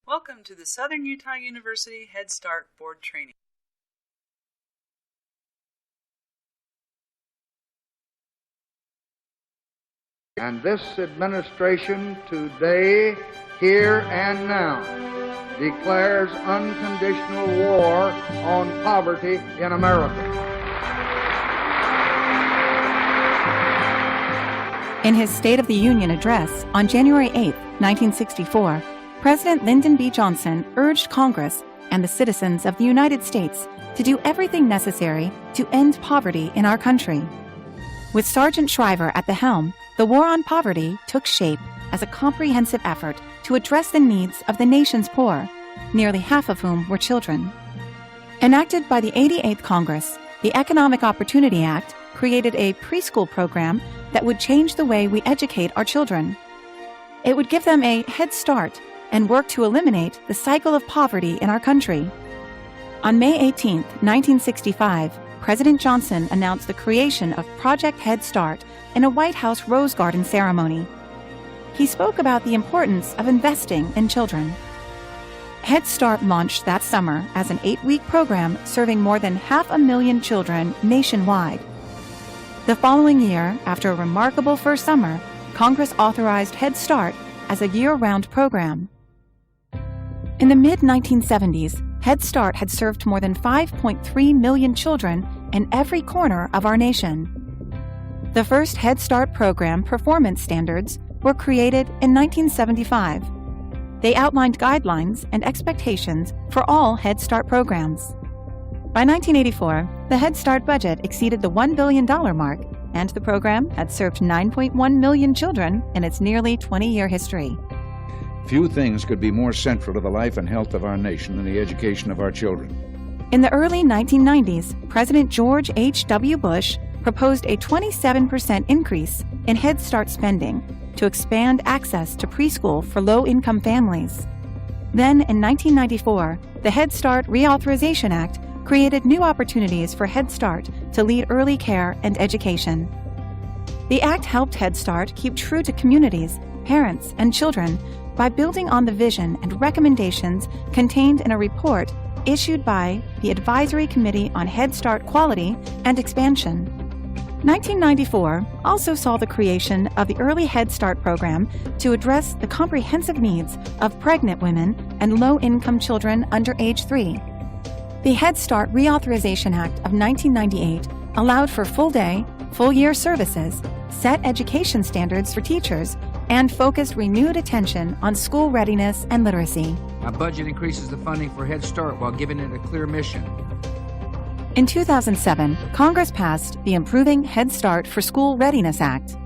Welcome to the Southern Utah University Head Start Board Training. And this administration today, here and now, declares unconditional war on poverty in America. In his State of the Union address on January 8, 1964, President Lyndon B. Johnson urged Congress and the citizens of the United States to do everything necessary to end poverty in our country. With Sergeant Shriver at the helm, the war on poverty took shape as a comprehensive effort to address the needs of the nation's poor, nearly half of whom were children. Enacted by the 88th Congress, the Economic Opportunity Act created a preschool program that would change the way we educate our children. It would give them a head start and work to eliminate the cycle of poverty in our country. On May 18, 1965, President Johnson announced the creation of Project Head Start in a White House Rose Garden ceremony. He spoke about the importance of investing in children. Head Start launched that summer as an 8-week program serving more than 500,000 children nationwide. The following year, after a remarkable first summer, Congress authorized Head Start as a year-round program. In the mid-1970s, Head Start had served more than 5.3 million children in every corner of our nation. The first Head Start program performance standards were created in 1975. They outlined guidelines and expectations for all Head Start programs. By 1984, the Head Start budget exceeded the $1 billion mark, and the program had served 9.1 million children in its nearly 20-year history. Few things could be more central to the life and health of our nation than the education of our children. In the early 1990s, President George H.W. Bush proposed a 27% increase in Head Start spending to expand access to preschool for low-income families. Then, in 1994, the Head Start Reauthorization Act created new opportunities for Head Start to lead early care and education. The act helped Head Start keep true to communities, parents, and children by building on the vision and recommendations contained in a report issued by the Advisory Committee on Head Start Quality and Expansion. 1994 also saw the creation of the Early Head Start program to address the comprehensive needs of pregnant women and low-income children under age 3. The Head Start Reauthorization Act of 1998 allowed for full-day, full-year services, set education standards for teachers, and focused renewed attention on school readiness and literacy. Our budget increases the funding for Head Start while giving it a clear mission. In 2007, Congress passed the Improving Head Start for School Readiness Act.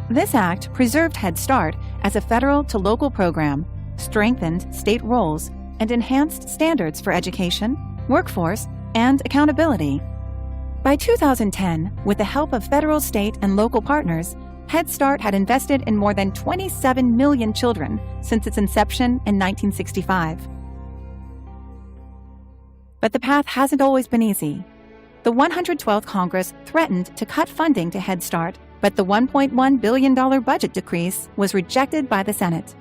This act preserved Head Start as a federal to local program, strengthened state roles, and enhanced standards for education, workforce, and accountability. By 2010, with the help of federal, state, and local partners, Head Start had invested in more than 27 million children since its inception in 1965. But the path hasn't always been easy. The 112th Congress threatened to cut funding to Head Start, but the $1.1 billion budget decrease was rejected by the Senate.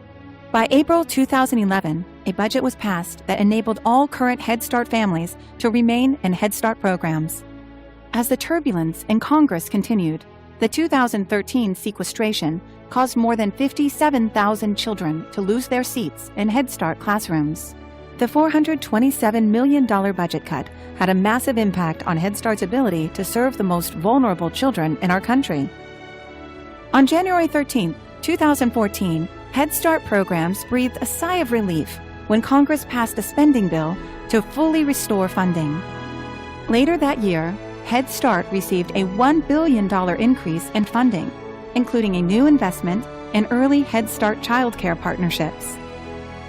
By April 2011, a budget was passed that enabled all current Head Start families to remain in Head Start programs. As the turbulence in Congress continued, the 2013 sequestration caused more than 57,000 children to lose their seats in Head Start classrooms. The $427 million budget cut had a massive impact on Head Start's ability to serve the most vulnerable children in our country. On January 13, 2014, Head Start programs breathed a sigh of relief when Congress passed a spending bill to fully restore funding. Later that year, Head Start received a $1 billion increase in funding, including a new investment in early Head Start childcare partnerships.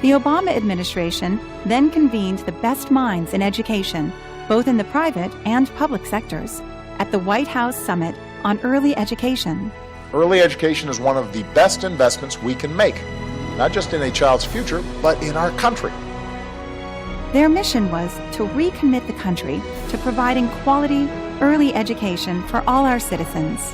The Obama administration then convened the best minds in education, both in the private and public sectors, at the White House Summit on Early Education. Early education is one of the best investments we can make, not just in a child's future, but in our country. Their mission was to recommit the country to providing quality early education for all our citizens.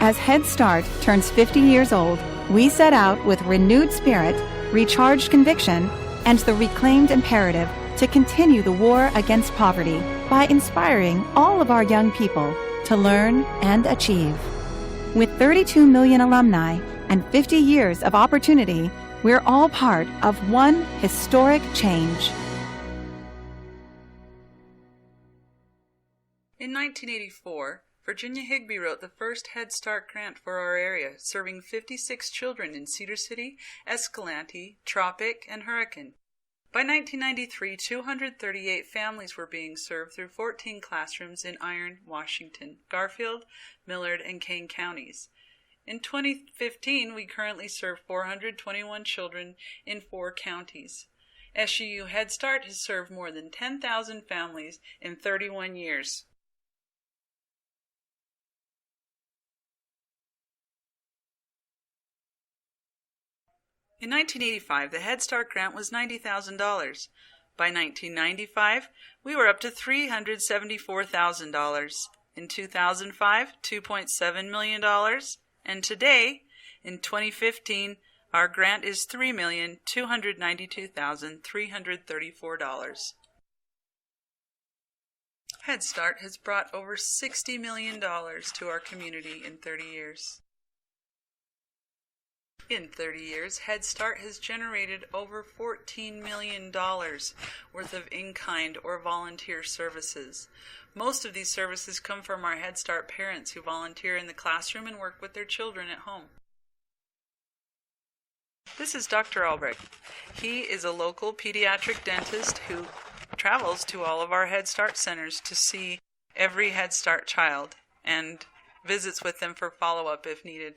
As Head Start turns 50 years old, we set out with renewed spirit, recharged conviction, and the reclaimed imperative to continue the war against poverty by inspiring all of our young people to learn and achieve. With 32 million alumni and 50 years of opportunity, we're all part of one historic change. In 1984, Virginia Higbee wrote the first Head Start grant for our area, serving 56 children in Cedar City, Escalante, Tropic, and Hurricane. By 1993, 238 families were being served through 14 classrooms in Iron, Washington, Garfield, Millard, and Kane counties. In 2015, we currently serve 421 children in 4 counties. SUU Head Start has served more than 10,000 families in 31 years. In 1985, the Head Start grant was $90,000. By 1995, we were up to $374,000. In 2005, $2.7 million. And today, in 2015, our grant is $3,292,334. Head Start has brought over $60 million to our community in 30 years. In 30 years, Head Start has generated over $14 million worth of in-kind or volunteer services. Most of these services come from our Head Start parents who volunteer in the classroom and work with their children at home. This is Dr. Albrecht. He is a local pediatric dentist who travels to all of our Head Start centers to see every Head Start child and visits with them for follow-up if needed.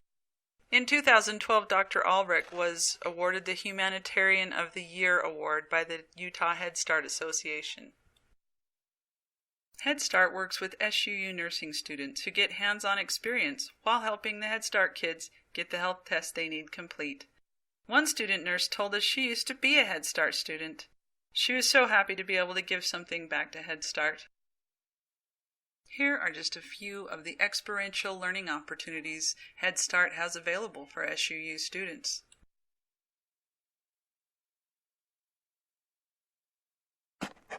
In 2012, Dr. Albrecht was awarded the Humanitarian of the Year Award by the Utah Head Start Association. Head Start works with SUU nursing students who get hands-on experience while helping the Head Start kids get the health tests they need complete. One student nurse told us she used to be a Head Start student. She was so happy to be able to give something back to Head Start. Here are just a few of the experiential learning opportunities Head Start has available for SUU students.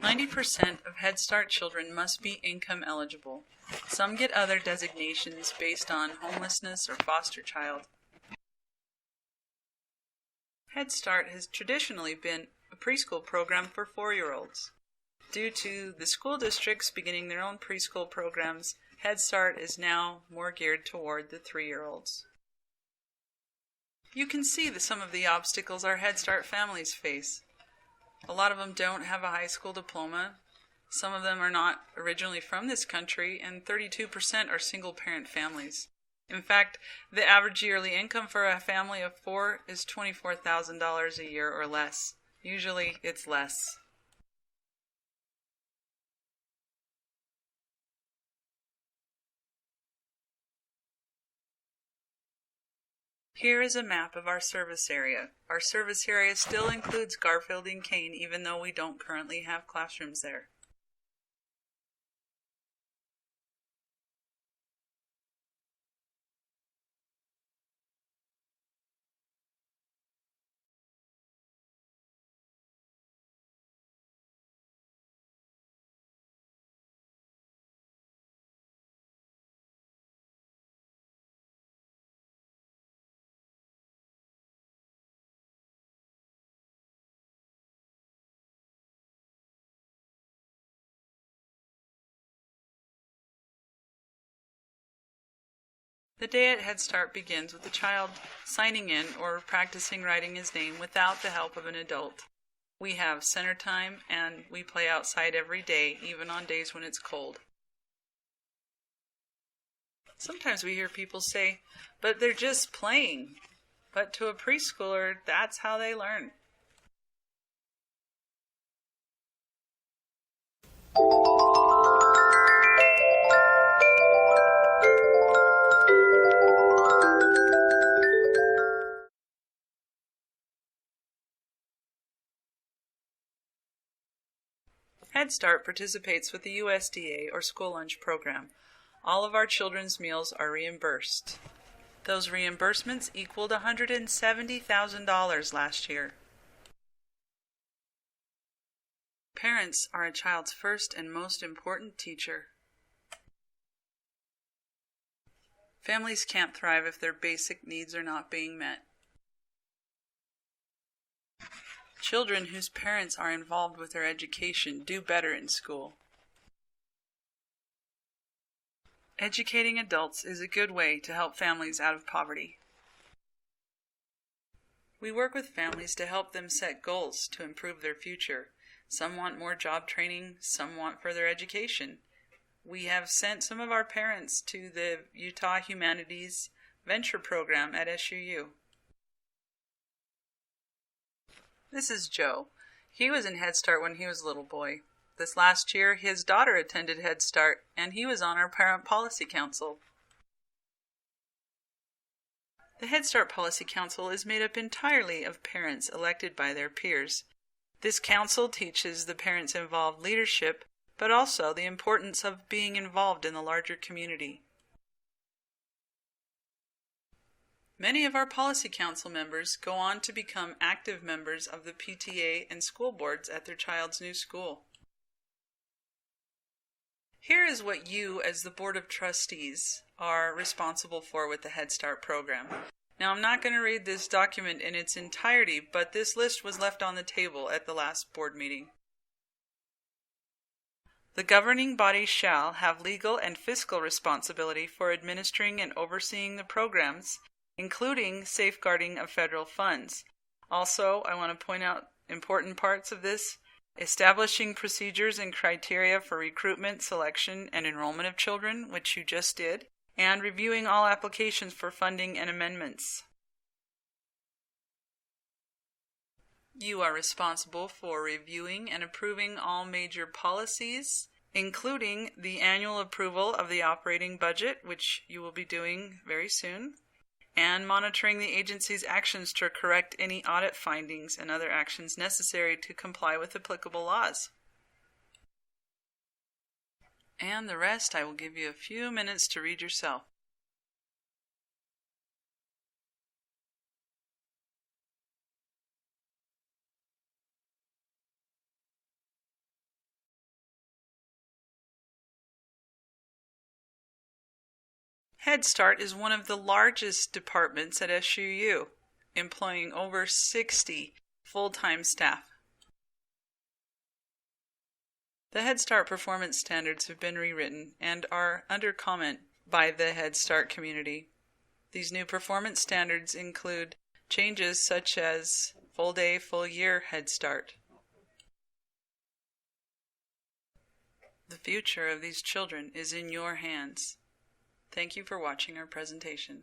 "90% of Head Start children must be income eligible. Some get other designations based on homelessness or foster child. Head Start has traditionally been a preschool program for 4-year-olds. Due to the school districts beginning their own preschool programs, Head Start is now more geared toward the 3-year-olds. You can see some of the obstacles our Head Start families face. A lot of them don't have a high school diploma. Some of them are not originally from this country, and 32% are single-parent families. In fact, the average yearly income for a family of 4 is $24,000 a year or less. Usually, it's less. Here is a map of our service area. Our service area still includes Garfield and Kane, even though we don't currently have classrooms there. The day at Head Start begins with the child signing in or practicing writing his name without the help of an adult. We have center time and we play outside every day, even on days when it's cold. Sometimes we hear people say, "But they're just playing." But to a preschooler, that's how they learn. Head Start participates with the USDA or school lunch program. All of our children's meals are reimbursed. Those reimbursements equaled $170,000 last year. Parents are a child's first and most important teacher. Families can't thrive if their basic needs are not being met. Children whose parents are involved with their education do better in school. Educating adults is a good way to help families out of poverty. We work with families to help them set goals to improve their future. Some want more job training, some want further education. We have sent some of our parents to the Utah Humanities Venture Program at SUU. This is Joe. He was in Head Start when he was a little boy. This last year, his daughter attended Head Start, and he was on our Parent Policy Council. The Head Start Policy Council is made up entirely of parents elected by their peers. This council teaches the parents involved leadership, but also the importance of being involved in the larger community. Many of our Policy Council members go on to become active members of the PTA and school boards at their child's new school. Here is what you, as the Board of Trustees, are responsible for with the Head Start program. Now, I'm not going to read this document in its entirety, but this list was left on the table at the last board meeting. The governing body shall have legal and fiscal responsibility for administering and overseeing the programs, including safeguarding of federal funds. Also, I want to point out important parts of this: establishing procedures and criteria for recruitment, selection, and enrollment of children, which you just did, and reviewing all applications for funding and amendments. You are responsible for reviewing and approving all major policies, including the annual approval of the operating budget, which you will be doing very soon, and monitoring the agency's actions to correct any audit findings and other actions necessary to comply with applicable laws. And the rest I will give you a few minutes to read yourself. Head Start is one of the largest departments at SUU, employing over 60 full-time staff. The Head Start performance standards have been rewritten and are under comment by the Head Start community. These new performance standards include changes such as full day, full year Head Start. The future of these children is in your hands. Thank you for watching our presentation.